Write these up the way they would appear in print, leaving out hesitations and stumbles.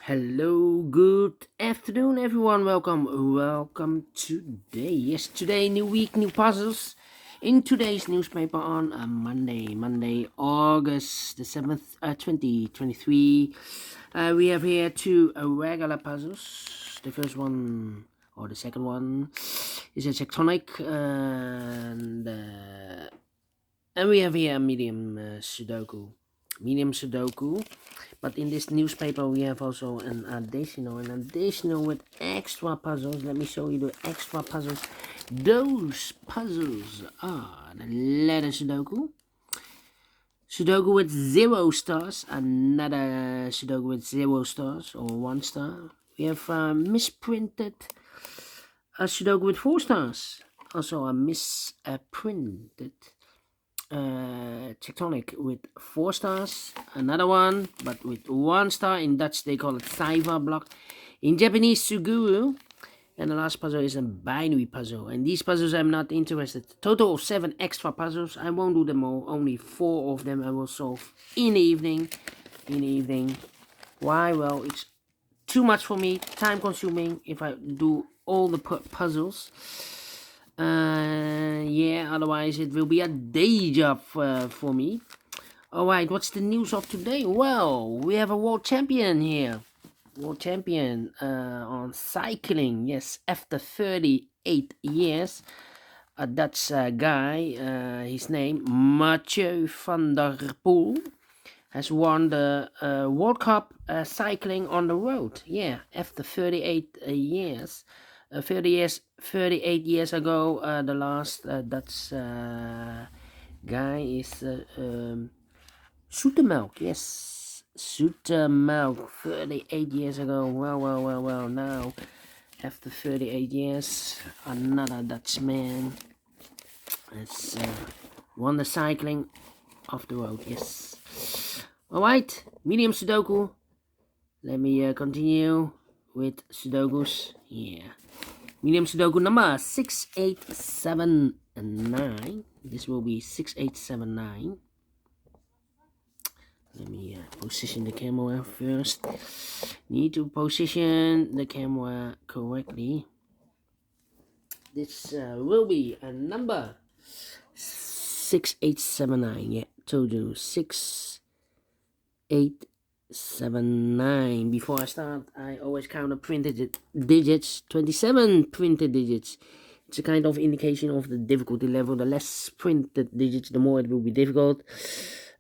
Hello, good afternoon, everyone. Welcome today. Yes, today, new week, new puzzles. In today's newspaper on Monday, August the 7th, 2023, we have here two regular puzzles. The first one, or the second one, is a Tectonic, and we have here a Medium Sudoku. But in this newspaper we have also an additional with extra puzzles. Let me show you the extra puzzles. Those puzzles are the letter Sudoku with 0 stars, another Sudoku with 0 stars or 1 star. We have misprinted a Sudoku with 4 stars, also a misprinted Tectonic with 4 stars, another one but with 1 star. In Dutch they call it Cypher block, in Japanese Suguru, and the last puzzle is a binary puzzle. And these puzzles I'm not interested. Total of 7 extra puzzles. I won't do them all, only 4 of them I will solve in the evening. Why? Well, it's too much for me, time consuming if I do all the puzzles. Yeah, otherwise it will be a day job for me. Alright, what's the news of today? Well, we have a world champion here. World champion on cycling. Yes, after 38 years. A Dutch guy, his name, Mathieu van der Poel, has won the World Cup cycling on the road. Yeah, after 38 years. 38 years ago, the last Dutch guy is Zoetemelk. Yes, Zoetemelk. 38 years ago. Well. Now, after 38 years, another Dutchman has won the cycling off the road. Yes. Alright, medium Sudoku. Let me continue with Sudokus. Yeah. Medium Sudoku number 6879. This will be 6879. Let me position the camera first. Need to position the camera correctly. This will be a number 6879. Yeah, told you 6879. Before I start, I always count the printed digits. 27 printed digits. It's a kind of indication of the difficulty level. The less printed digits, the more it will be difficult.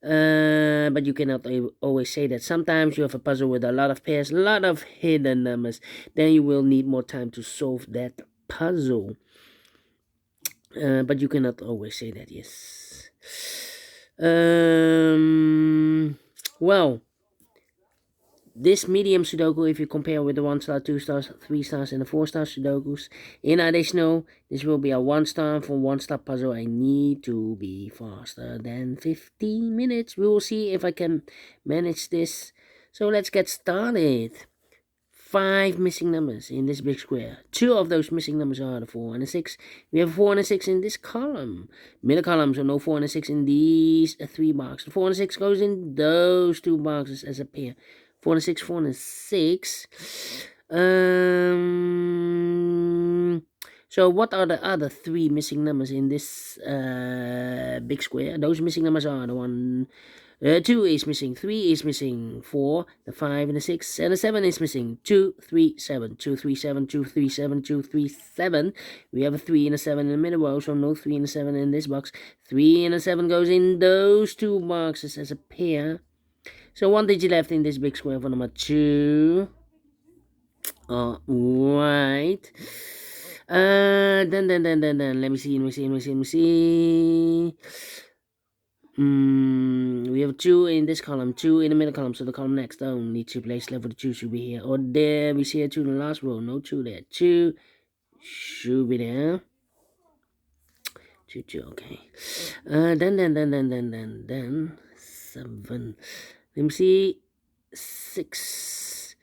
But you cannot always say that. Sometimes you have a puzzle with a lot of pairs, a lot of hidden numbers. Then you will need more time to solve that puzzle. But you cannot always say that. Yes. Well, this medium Sudoku, if you compare with the 1 star, 2 stars, 3 stars, and the 4 star Sudokus, in additional, this will be a 1 star. For 1 star puzzle, I need to be faster than 15 minutes. We will see if I can manage this. So let's get started. 5 missing numbers in this big square. 2 of those missing numbers are the 4 and the 6. We have 4 and a 6 in this column. Middle column, so no 4 and a 6 in these 3 boxes. 4 and a 6 goes in those 2 boxes as a pair. 4 and a 6, 4 and a 6. So what are the other 3 missing numbers in this big square? Those missing numbers are the 1... 2 is missing, 3 is missing, 4, the 5 and the 6, and the 7 is missing. 2, 3, 7, 2, 3, 7, 2, 3, 7, 2, 3, 7. We have a 3 and a 7 in the middle row, so no 3 and a 7 in this box. 3 and a 7 goes in those 2 boxes as a pair. So 1 digit left in this big square for number 2. Alright. Then, let me see. We have 2 in this column, 2 in the middle column, so the column next, only 2 place left for the 2 should be here. Or there, we see a 2 in the last row, no 2 there. 2 should be there. 2, okay. Then, 7. Let me see. 6.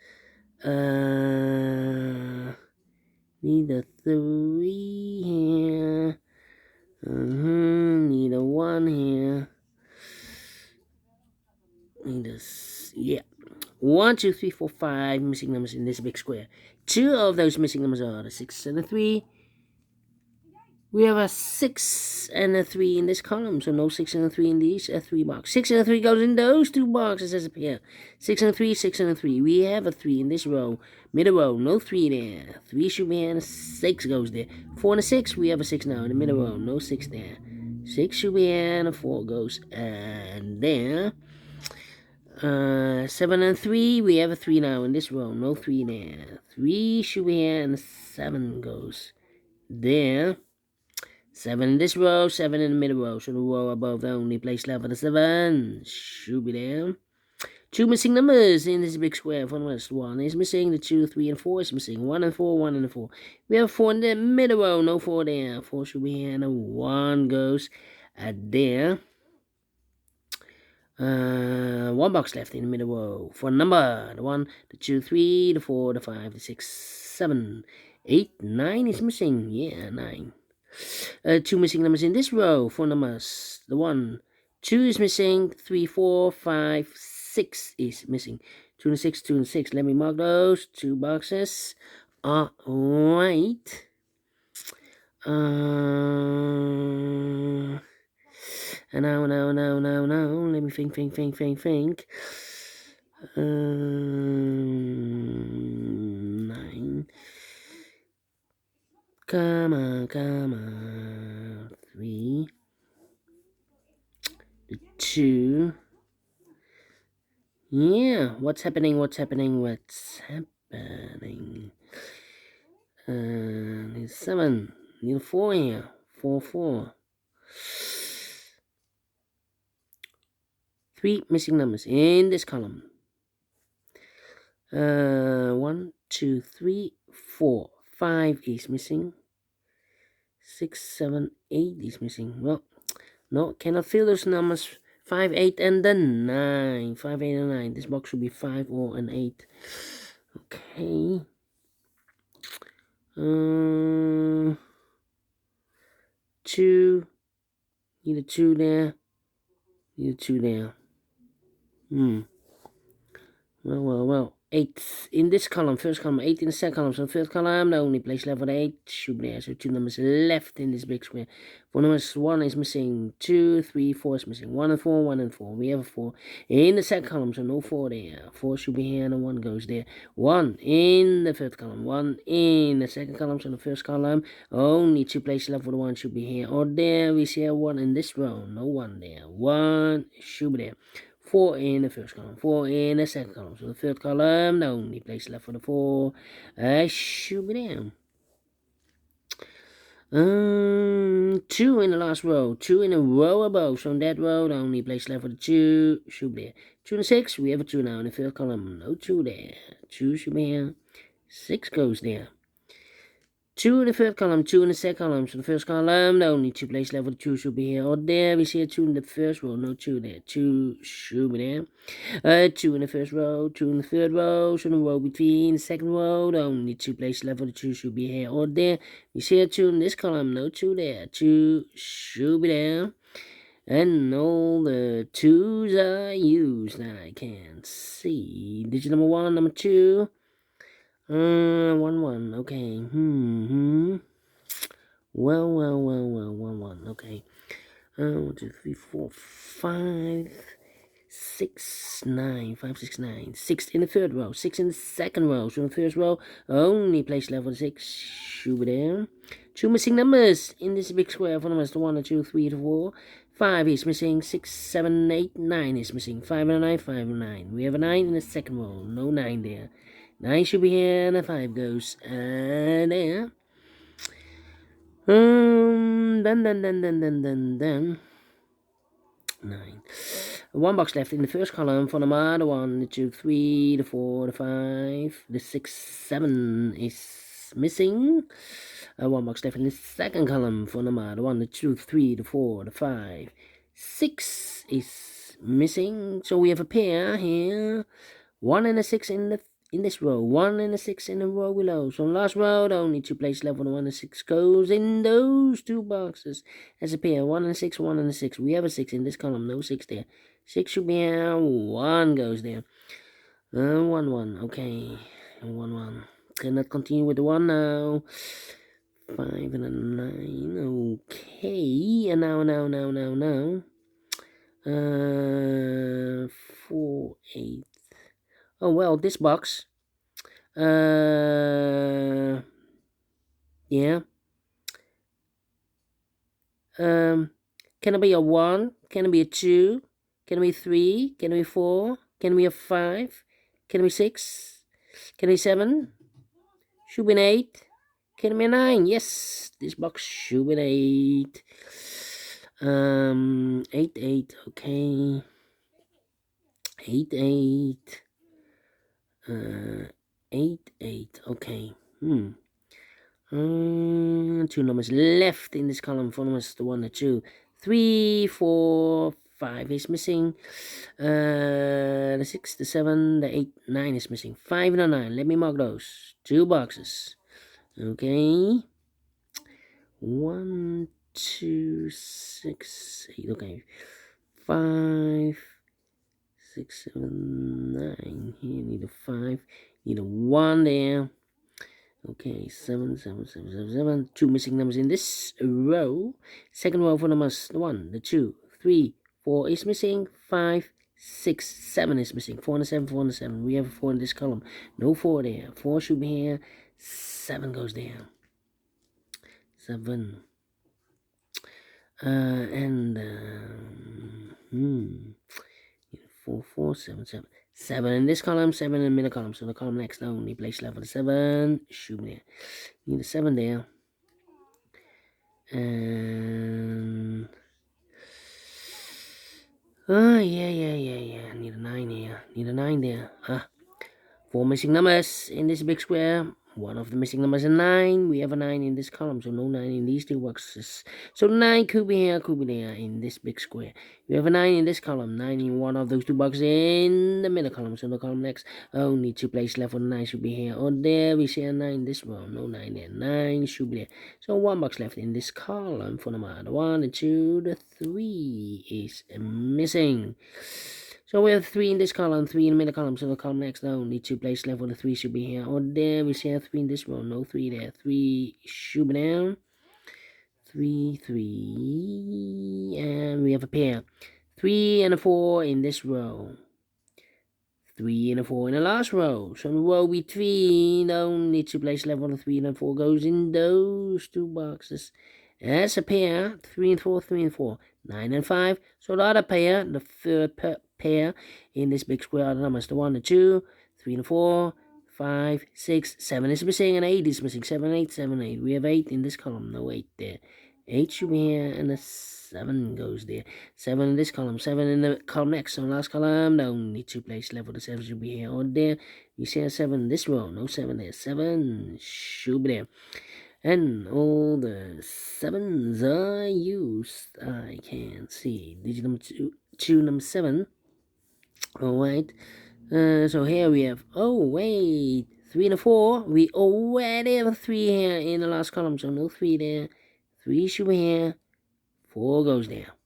Need a 3 here. Need a 1 here. Need a, yeah. 1, 2, 3, 4, 5 missing numbers in this big square. 2 of those missing numbers are the 6 and the 3. We have a 6 and a 3 in this column, so no 6 and a 3 in these 3 boxes. 6 and a 3 goes in those 2 boxes as a pair. 6 and a 3, 6 and a 3. We have a 3 in this row, middle row, no 3 there. 3 should be here, and a 6 goes there. 4 and a 6, we have a 6 now in the middle row, no 6 there. 6 should be here, and a 4 goes and there. 7 and 3, we have a 3 now in this row, no 3 there. 3 should be here, and a 7 goes there. 7 in this row, 7 in the middle row, so the row above the only place left for the 7 should be there. 2 missing numbers in this big square for the rest. 1 is missing, the 2, 3, and 4 is missing. 1 and 4, 1 and 4. We have 4 in the middle row, no 4 there. 4 should be here, and a 1 goes there. 1 box left in the middle row for number. The 1, the 2, 3, the 4, the 5, the 6, 7, 8, 9 is missing. Yeah, 9. 2 missing numbers in this row for numbers. The 1, 2 is missing. 3, 4, 5, 6 is missing. 2 and 6, 2 and 6. Let me mark those 2 boxes. Alright. And now. Let me think. 9. Come on. 3. The 2. Yeah, what's happening? Need 7. Need 4 here. 4. 3 missing numbers in this column. 1, 2, 3, 4. 5 is missing. 6, 7, 8 is missing. Well, no, cannot fill those numbers. 5, 8, and then 9. 5, 8, and 9. This box should be 5 or an 8. Okay. 2. Need a 2 there. Well. 8 in this column, first column, 8 in the second column, so third column, the only place left for the 8 should be there, so 2 numbers left in this big square. 4 numbers, 1 is missing, 2, 3, 4 is missing, 1 and 4, 1 and 4, we have a 4 in the second column, so no 4 there, 4 should be here, and a 1 goes there, 1 in the third column, 1 in the second column, so the first column, only 2 places left for the 1 should be here, or there, we see a 1 in this row, no 1 there, 1 should be there. 4 in the first column, 4 in the second column. So the third column, the only place left for the 4 should be there. 2 in the last row, 2 in a row above. So in that row, the only place left for the 2 should be there. 2 and 6, we have a 2 now in the third column. No 2 there. 2 should be here. 6 goes there. 2 in the third column, 2 in the second column. So the first column, the only 2 places left for the 2 should be here. Or there, we see a 2 in the first row, no 2 there. 2 should be there. 2 in the first row, 2 in the third row. So the row between the second row, the only 2 places left for the 2 should be here. Or there, we see a 2 in this column, no 2 there. 2 should be there. And all the 2's are used. I can't see. Digit number 1, number 2. 1, okay. Well, 1, okay. 1, 2, 3, 4, 5, 6, 9, 5, 6, 9. 6 in the third row, 6 in the second row. So in the first row, only place left for 6 should be there. 2 missing numbers in this big square for numbers. The 1, 2, 3, 4. 5 is missing. 6, 7, 8, 9 is missing. 5 and a 9, 5 and 9. We have a 9 in the second row. No 9 there. 9 should be here, and a 5 goes there. Then 9. 1 box left in the first column for number. The 1, the 2, 3, the 4, the 5, the 6, 7 is missing. 1 box left in the second column for number. The 1, the 2, 3, the 4, the 5, 6 is missing. So we have a pair here. 1 and a 6 in this row, 1 and a 6 in the row below. So in the last row, the only 2 places left for the 1 and 6 goes in those 2 boxes as a pair. 1 and 6, 1 and 6. We have a 6 in this column, no 6 there. 6 should be here, 1 goes there. 1, 1. Okay. 1, 1. Cannot continue with the 1 now. 5 and a 9. Okay. And now. 4, 8. Oh, well, this box. Yeah. Can it be a 1? Can it be a 2? Can it be 3? Can it be 4? Can it be a 5? Can it be 6? Can it be 7? Should be an 8? Can it be a 9? Yes, this box should be an 8. 8, 8, okay. 8, 8. 8, 8, okay. 2 numbers left in this column. 4 numbers, the 1, the 2. 3, 4, 5 is missing. The 6, the 7, the 8, 9 is missing. 5 and a 9. Let me mark those. 2 boxes. Okay. 1, 2, 6, 8. Okay. 5, 6, 7, 9. Here, need a 5. Need a 1 there. Okay, 7, 7, 7, 7, 7. 2 missing numbers in this row. Second row for numbers, the 1, the 2, 3, 4 is missing. 5, 6, 7 is missing. 4 and a 7, 4 and a 7. We have a 4 in this column. No 4 there. 4 should be here. 7 goes there. 7. And 4, 4, 7, 7. 7 in this column, 7 in the middle column. So the column next only place level 7 should be there. Need a 7 there. And yeah. Need a 9 here. Need a 9 there. 4 missing numbers in this big square. One of the missing numbers is 9. We have a 9 in this column, so no 9 in these 2 boxes. So 9 could be here, could be there in this big square. We have a 9 in this column, 9 in one of those 2 boxes in the middle column. So the column next, only 2 places left for the 9 should be here or there. We see a 9 in this row, no 9 there. 9 should be there. So 1 box left in this column for number 1, the 2, the 3 is missing. So we have 3 in this column, 3 in the middle column. So the column next, only 2 places left for the 3 should be here or there. We see a 3 in this row, no 3 there. 3 should be down. 3, 3, and we have a pair. 3 and a 4 in this row. 3 and a 4 in the last row. So the row between, only 2 places left for the 3 and the 4 goes in those 2 boxes. That's a pair. 3 and 4, 3 and 4. 9 and 5. So the other pair, the third pair in this big square are the numbers. The 1, the 2, 3 and 4, 5, 6, 7 is missing, and 8 is missing. 7, 8, 7, 8. We have 8 in this column. No 8 there. 8 should be here, and the 7 goes there. 7 in this column. 7 in the column next. So last column, the only 2 places left for the 7 should be here or there. You see a 7 in this row. No 7 there. 7 should be there. And all the 7s are used. I can see digit number 2, number 7. Alright. So here we have, 3 and a 4. We already have a 3 here in the last column. So no 3 there. 3 should be here. 4 goes there.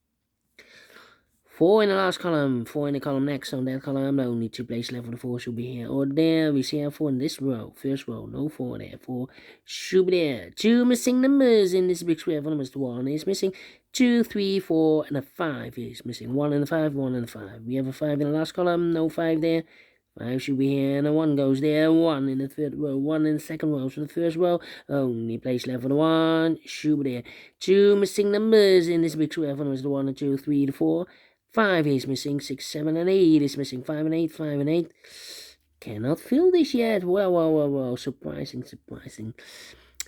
4 in the last column, 4 in the column next. On that column, only 2 places left for the 4 should be here or there. We see a 4 in this row, first row, no 4 there. 4 should be there. 2 missing numbers in this big square. For numbers, 1 is missing. 2, 3, 4, and a 5 is missing. 1 and a 5, 1 and a 5. We have a 5 in the last column, no 5 there. 5 should be here, and a 1 goes there. 1 in the third row, 1 in the second row. So the first row, only place left for the 1 should be there. 2 missing numbers in this big square. For numbers, the 1, the 2, 3, the 4. 5 is missing, 6, 7, and 8 is missing, 5 and 8, 5 and 8. Cannot fill this yet. Well, surprising.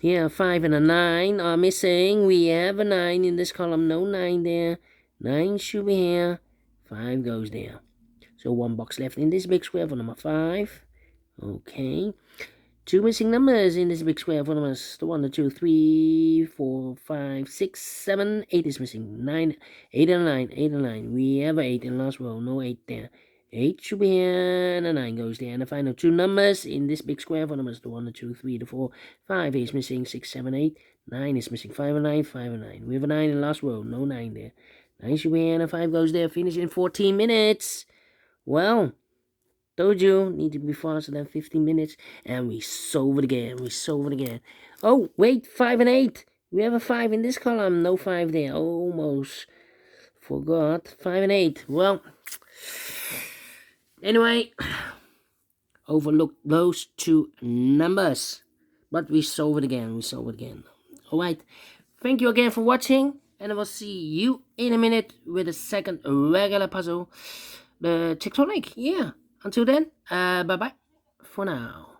Here, 5 and a 9 are missing. We have a 9 in this column, no 9 there. 9 should be here, 5 goes there. So 1 box left in this big square for number 5. Okay. 2 missing numbers in this big square for numbers, the 1, the 2, 3, 4, 5, 6, 7, 8 is missing. 9, 8 and 9, 8 and 9. We have 8 in the last row, no 8 there. 8 should be here, and a 9 goes there. And the final 2 numbers in this big square for numbers, the 1, the 2, 3, the 4, 5 is missing. 6, 7, 8, 9 is missing. 5 and 9, 5 and 9. We have a 9 in the last row, no 9 there. 9 should be here, and a 5 goes there. Finish in 14 minutes. Well, Told you, need to be faster than 15 minutes. And we solve it again. Oh, wait, 5 and 8. We have a 5 in this column. No 5 there. Almost forgot. 5 and 8. Well, anyway, overlooked those two numbers. But we solve it again. Alright, thank you again for watching. And I will see you in a minute with the second regular puzzle. The Tectonic. Yeah. Until then, bye-bye for now.